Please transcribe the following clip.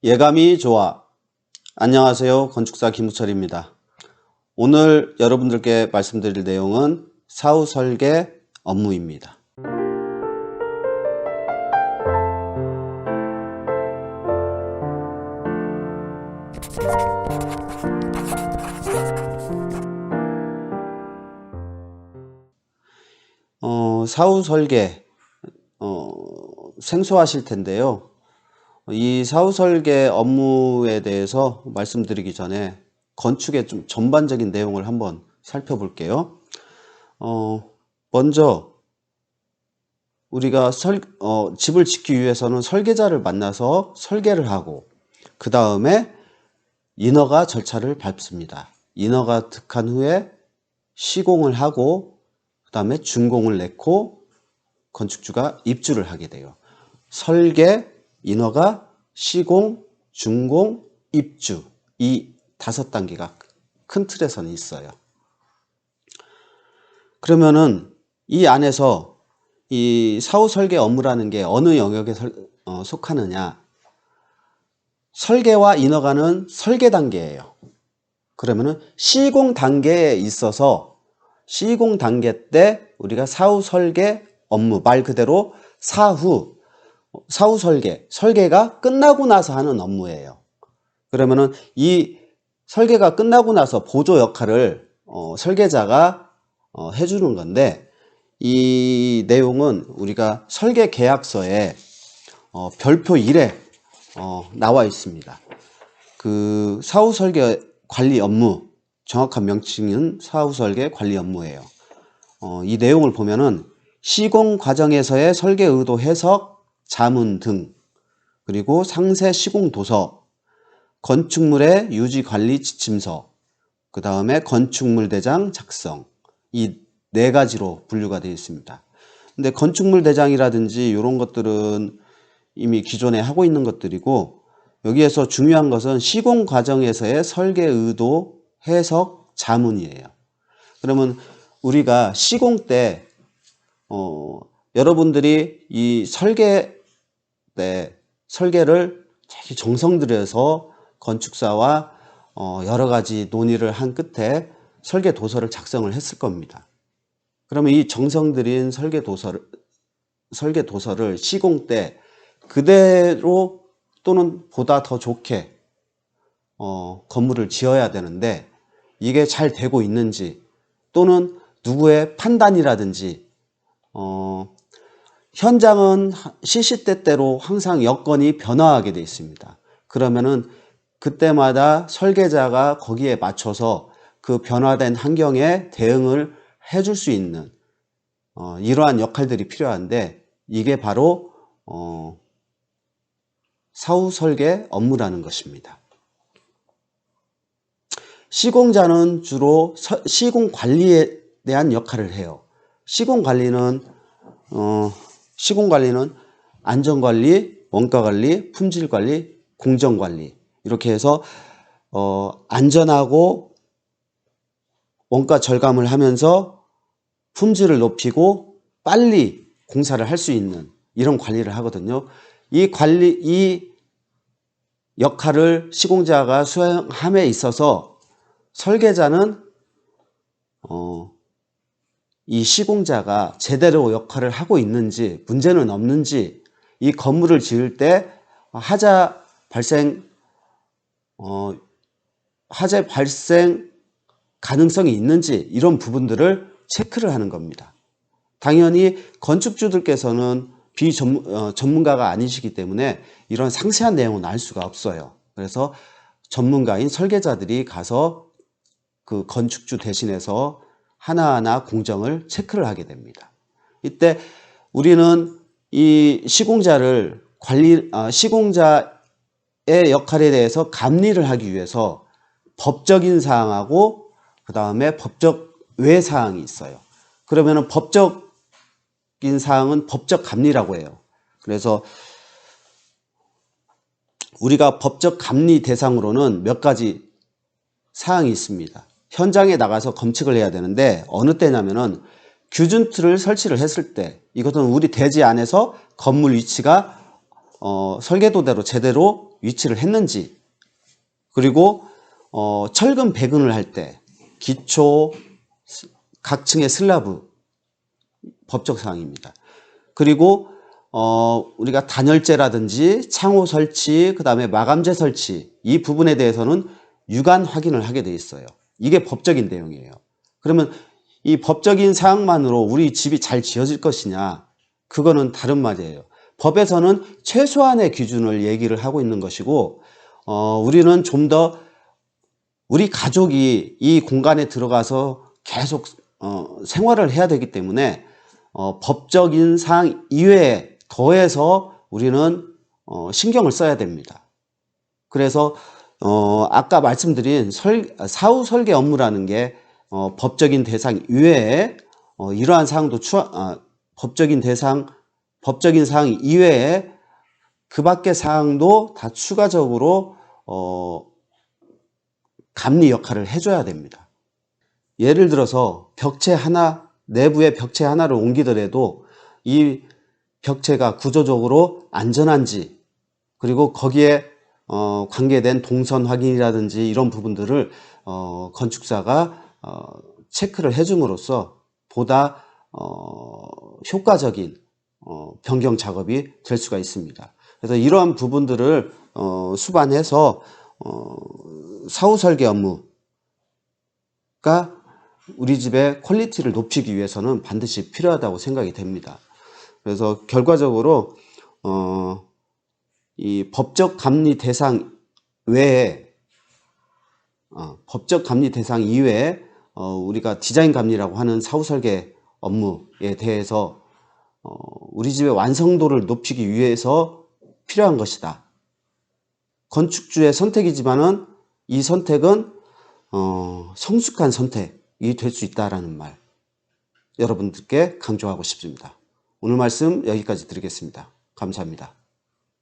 예감이 좋아. 안녕하세요. 건축사 김우철입니다. 오늘 여러분들께 말씀드릴 내용은 사후 설계 업무입니다. 사후 설계 생소하실 텐데요. 이 사후 설계 업무에 대해서 말씀드리기 전에 건축의 좀 전반적인 내용을 한번 살펴볼게요. 먼저 우리가 집을 짓기 위해서는 설계자를 만나서 설계를 하고 그 다음에 인허가 절차를 밟습니다. 인허가 득한 후에 시공을 하고 그 다음에 준공을 냈고 건축주가 입주를 하게 돼요. 설계, 인허가, 시공, 준공, 입주, 이 5단계가 큰 틀에서는 있어요. 그러면은 이 안에서 이 사후 설계 업무라는 게 어느 영역에 속하느냐? 설계와 인허가는 설계 단계예요. 그러면은 시공 단계에 있어서 시공 단계 때 우리가 사후 설계 업무, 말 그대로 사후 설계가 끝나고 나서 하는 업무예요. 그러면은 이 설계가 끝나고 나서 보조 역할을 설계자가 해주는 건데, 이 내용은 우리가 설계 계약서에 별표 1에 나와 있습니다. 그 사후 설계 관리 업무, 정확한 명칭은 사후 설계 관리 업무예요. 이 내용을 보면은 시공 과정에서의 설계 의도 해석, 자문 등, 그리고 상세 시공 도서, 건축물의 유지 관리 지침서, 그 다음에 건축물 대장 작성, 이 4가지로 분류가 되어 있습니다. 근데 건축물 대장이라든지 이런 것들은 이미 기존에 하고 있는 것들이고, 여기에서 중요한 것은 시공 과정에서의 설계 의도 해석 자문이에요. 그러면 우리가 시공 때 여러분들이 이 설계 때 설계를 되게 정성 들여서 건축사와 여러 가지 논의를 한 끝에 설계 도서를 작성을 했을 겁니다. 그러면 이 정성 들인 설계 도서를 시공 때 그대로 또는 보다 더 좋게 건물을 지어야 되는데, 이게 잘 되고 있는지, 또는 누구의 판단이라든지, 현장은 시시때때로 항상 여건이 변화하게 되어 있습니다. 그러면은 그때마다 설계자가 거기에 맞춰서 그 변화된 환경에 대응을 해줄 수 있는 이러한 역할들이 필요한데, 이게 바로 사후 설계 업무라는 것입니다. 시공자는 주로 시공 관리에 대한 역할을 해요. 시공 관리는 안전관리, 원가관리, 품질관리, 공정관리, 이렇게 해서 안전하고 원가 절감을 하면서 품질을 높이고 빨리 공사를 할 수 있는 이런 관리를 하거든요. 이 역할을 시공자가 수행함에 있어서 설계자는 이 시공자가 제대로 역할을 하고 있는지, 문제는 없는지, 이 건물을 지을 때 화재 발생 가능성이 있는지, 이런 부분들을 체크를 하는 겁니다. 당연히 건축주들께서는 전문가가 아니시기 때문에 이런 상세한 내용은 알 수가 없어요. 그래서 전문가인 설계자들이 가서 그 건축주 대신해서 하나하나 공정을 체크를 하게 됩니다. 이때 우리는 이 시공자의 역할에 대해서 감리를 하기 위해서 법적인 사항하고 그 다음에 법적 외 사항이 있어요. 그러면은 법적인 사항은 법적 감리라고 해요. 그래서 우리가 법적 감리 대상으로는 몇 가지 사항이 있습니다. 현장에 나가서 검측을 해야 되는데, 어느 때냐면은 규준틀을 설치를 했을 때, 이것은 우리 대지 안에서 건물 위치가 설계도대로 제대로 위치를 했는지, 그리고 철근 배근을 할 때 기초, 각층의 슬라브 법적 사항입니다. 그리고 우리가 단열재라든지 창호 설치, 그 다음에 마감재 설치, 이 부분에 대해서는 유관 확인을 하게 돼 있어요. 이게 법적인 내용이에요. 그러면 이 법적인 사항만으로 우리 집이 잘 지어질 것이냐, 그거는 다른 말이에요. 법에서는 최소한의 기준을 얘기를 하고 있는 것이고, 우리는 좀 더 우리 가족이 이 공간에 들어가서 계속 생활을 해야 되기 때문에 법적인 사항 이외에 더해서 우리는 신경을 써야 됩니다. 그래서 아까 말씀드린 사후 설계 업무라는 게 법적인 대상 이외에 이러한 사항도 법적인 사항 이외에 그 밖의 사항도 다 추가적으로 감리 역할을 해줘야 됩니다. 예를 들어서 벽체 하나, 내부의 벽체 하나를 옮기더라도 이 벽체가 구조적으로 안전한지, 그리고 거기에 관계된 동선 확인이라든지 이런 부분들을 건축사가 체크를 해줌으로써 보다 효과적인 변경 작업이 될 수가 있습니다. 그래서 이러한 부분들을 수반해서 사후 설계 업무가 우리 집의 퀄리티를 높이기 위해서는 반드시 필요하다고 생각이 됩니다. 그래서 결과적으로 이 법적 감리 대상 외에 우리가 디자인 감리라고 하는 사후 설계 업무에 대해서 우리 집의 완성도를 높이기 위해서 필요한 것이다. 건축주의 선택이지만은 이 선택은 성숙한 선택이 될 수 있다라는 말, 여러분들께 강조하고 싶습니다. 오늘 말씀 여기까지 드리겠습니다. 감사합니다.